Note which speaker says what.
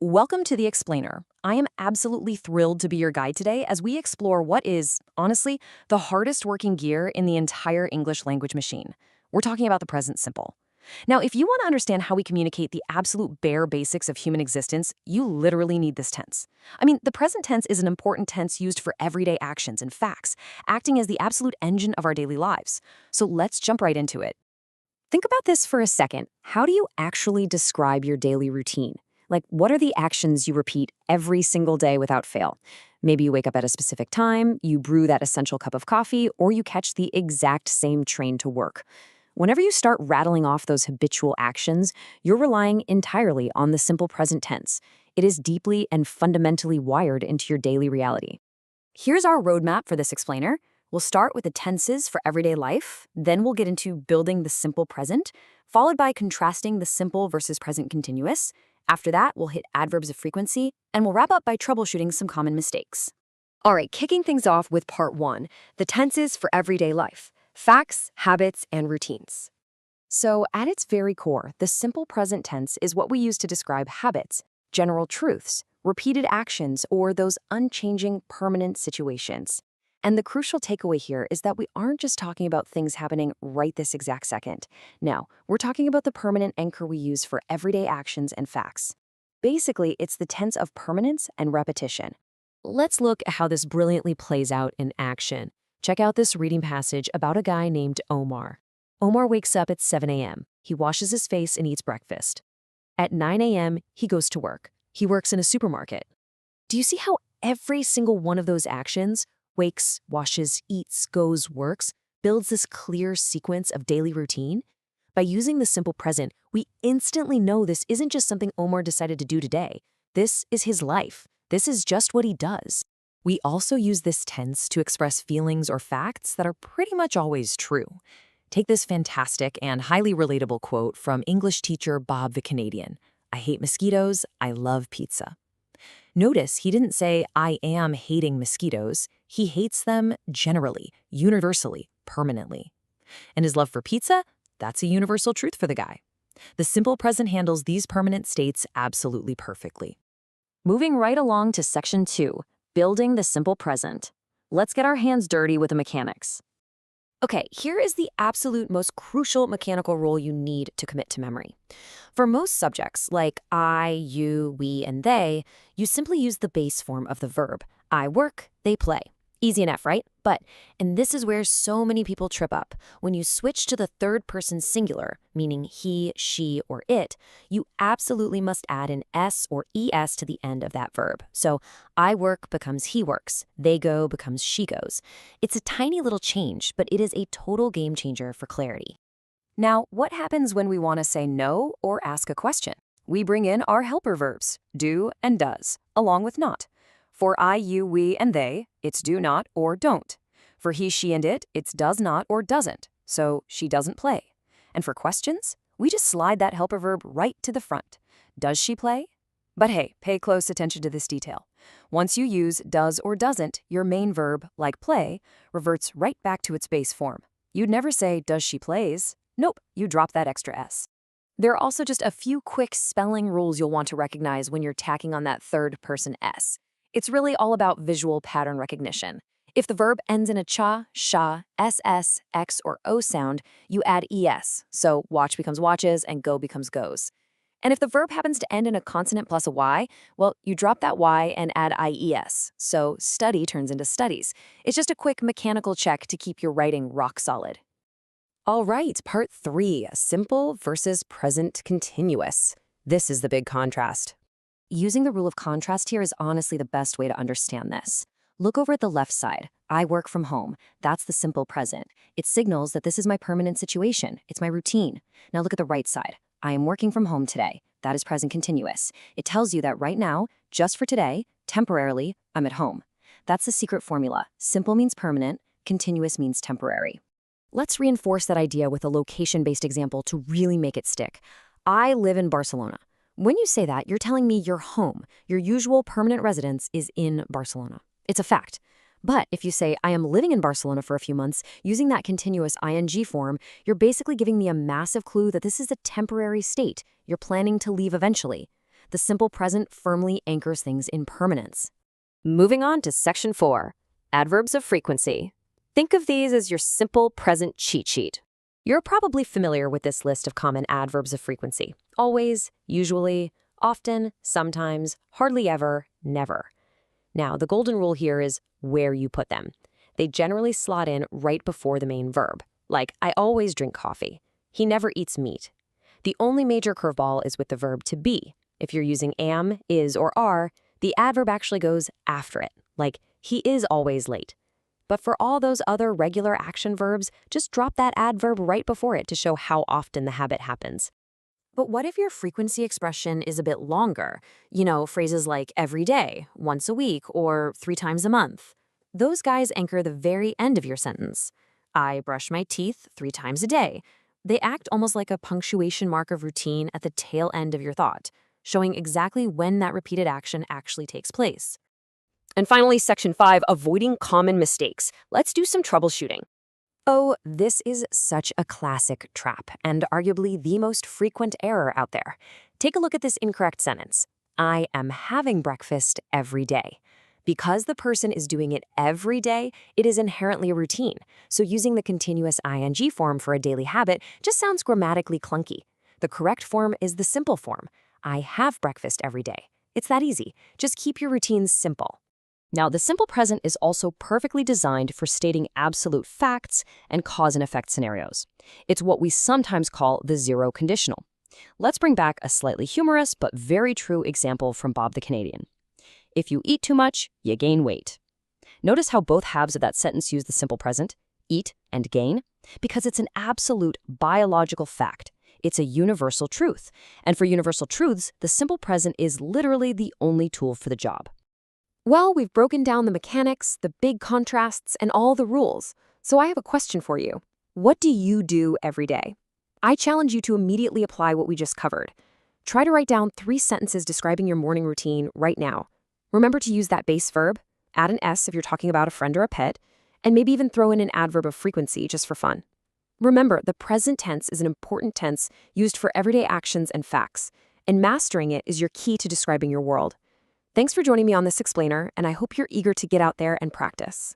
Speaker 1: Welcome to The Explainer. I am absolutely thrilled to be your guide today as we explore what is, honestly, the hardest working gear in the entire English language machine. We're talking about the present simple. Now, if you want to understand how we communicate the absolute bare basics of human existence, you literally need this tense. The present tense is an important tense used for everyday actions and facts, acting as the absolute engine of our daily lives. So let's jump right into it. Think about this for a second. How do you actually describe your daily routine? Like, what are the actions you repeat every single day without fail? Maybe you wake up at a specific time, you brew that essential cup of coffee, or you catch the exact same train to work. Whenever you start rattling off those habitual actions, you're relying entirely on the simple present tense. It is deeply and fundamentally wired into your daily reality. Here's our roadmap for this explainer. We'll start with the tenses for everyday life, then we'll get into building the simple present, followed by contrasting the simple versus present continuous. After that, we'll hit adverbs of frequency, and we'll wrap up by troubleshooting some common mistakes. All right, kicking things off with part one, the tenses for everyday life, facts, habits, and routines. So at its very core, the simple present tense is what we use to describe habits, general truths, repeated actions, or those unchanging, permanent situations. And the crucial takeaway here is that we aren't just talking about things happening right this exact second. No, we're talking about the permanent anchor we use for everyday actions and facts. Basically, it's the tense of permanence and repetition. Let's look at how this brilliantly plays out in action. Check out this reading passage about a guy named Omar. Omar wakes up at 7 a.m. He washes his face and eats breakfast. At 9 a.m., he goes to work. He works in a supermarket. Do you see how every single one of those actions, wakes, washes, eats, goes, works, builds this clear sequence of daily routine? By using the simple present, we instantly know this isn't just something Omar decided to do today. This is his life. This is just what he does. We also use this tense to express feelings or facts that are pretty much always true. Take this fantastic and highly relatable quote from English teacher Bob the Canadian. "I hate mosquitoes, I love pizza." Notice he didn't say, "I am hating mosquitoes." He hates them generally, universally, permanently. And his love for pizza? That's a universal truth for the guy. The simple present handles these permanent states absolutely perfectly. Moving right along to section 2, building the simple present. Let's get our hands dirty with the mechanics. Okay, here is the absolute most crucial mechanical rule you need to commit to memory. For most subjects, like I, you, we, and they, you simply use the base form of the verb. I work, they play. Easy enough, right? And this is where so many people trip up. When you switch to the third person singular, meaning he, she, or it, you absolutely must add an S or ES to the end of that verb. So I work becomes he works, they go becomes she goes. It's a tiny little change, but it is a total game changer for clarity. Now, what happens when we want to say no or ask a question? We bring in our helper verbs, do and does, along with not. For I, you, we, and they, it's do not or don't. For he, she, and it, it's does not or doesn't. So she doesn't play. And for questions, we just slide that helper verb right to the front. Does she play? But hey, pay close attention to this detail. Once you use does or doesn't, your main verb, like play, reverts right back to its base form. You'd never say, does she plays? Nope, you drop that extra S. There are also just a few quick spelling rules you'll want to recognize when you're tacking on that third person S. It's really all about visual pattern recognition. If the verb ends in a cha, sha, ss, x, or o sound, you add es, so watch becomes watches and go becomes goes. And if the verb happens to end in a consonant plus a y, well, you drop that y and add ies, so study turns into studies. It's just a quick mechanical check to keep your writing rock solid. All right, part 3, simple versus present continuous. This is the big contrast. Using the rule of contrast here is honestly the best way to understand this. Look over at the left side. I work from home. That's the simple present. It signals that this is my permanent situation. It's my routine. Now look at the right side. I am working from home today. That is present continuous. It tells you that right now, just for today, temporarily, I'm at home. That's the secret formula. Simple means permanent, continuous means temporary. Let's reinforce that idea with a location-based example to really make it stick. I live in Barcelona. When you say that, you're telling me your home, your usual permanent residence, is in Barcelona. It's a fact. But if you say, I am living in Barcelona for a few months, using that continuous ing form, you're basically giving me a massive clue that this is a temporary state. You're planning to leave eventually. The simple present firmly anchors things in permanence.
Speaker 2: Moving on to Section 4, Adverbs of Frequency. Think of these as your simple present cheat sheet.
Speaker 1: You're probably familiar with this list of common adverbs of frequency. Always, usually, often, sometimes, hardly ever, never. Now, the golden rule here is where you put them. They generally slot in right before the main verb, like I always drink coffee. He never eats meat. The only major curveball is with the verb to be. If you're using am, is, or are, the adverb actually goes after it, like he is always late. But for all those other regular action verbs, just drop that adverb right before it to show how often the habit happens. But what if your frequency expression is a bit longer? Phrases like every day, once a week, or 3 times a month. Those guys anchor the very end of your sentence. I brush my teeth 3 times a day. They act almost like a punctuation mark of routine at the tail end of your thought, showing exactly when that repeated action actually takes place.
Speaker 2: And finally, Section 5, Avoiding Common Mistakes. Let's do some troubleshooting.
Speaker 1: Oh, this is such a classic trap, and arguably the most frequent error out there. Take a look at this incorrect sentence. I am having breakfast every day. Because the person is doing it every day, it is inherently a routine. So using the continuous ing form for a daily habit just sounds grammatically clunky. The correct form is the simple form. I have breakfast every day. It's that easy. Just keep your routines simple.
Speaker 2: Now, the simple present is also perfectly designed for stating absolute facts and cause and effect scenarios. It's what we sometimes call the zero conditional. Let's bring back a slightly humorous but very true example from Bob the Canadian. If you eat too much, you gain weight. Notice how both halves of that sentence use the simple present, eat and gain, because it's an absolute biological fact. It's a universal truth. And for universal truths, the simple present is literally the only tool for the job.
Speaker 1: Well, we've broken down the mechanics, the big contrasts, and all the rules. So I have a question for you. What do you do every day? I challenge you to immediately apply what we just covered. Try to write down 3 sentences describing your morning routine right now. Remember to use that base verb, add an S if you're talking about a friend or a pet, and maybe even throw in an adverb of frequency just for fun. Remember, the present tense is an important tense used for everyday actions and facts, and mastering it is your key to describing your world. Thanks for joining me on this explainer, and I hope you're eager to get out there and practice.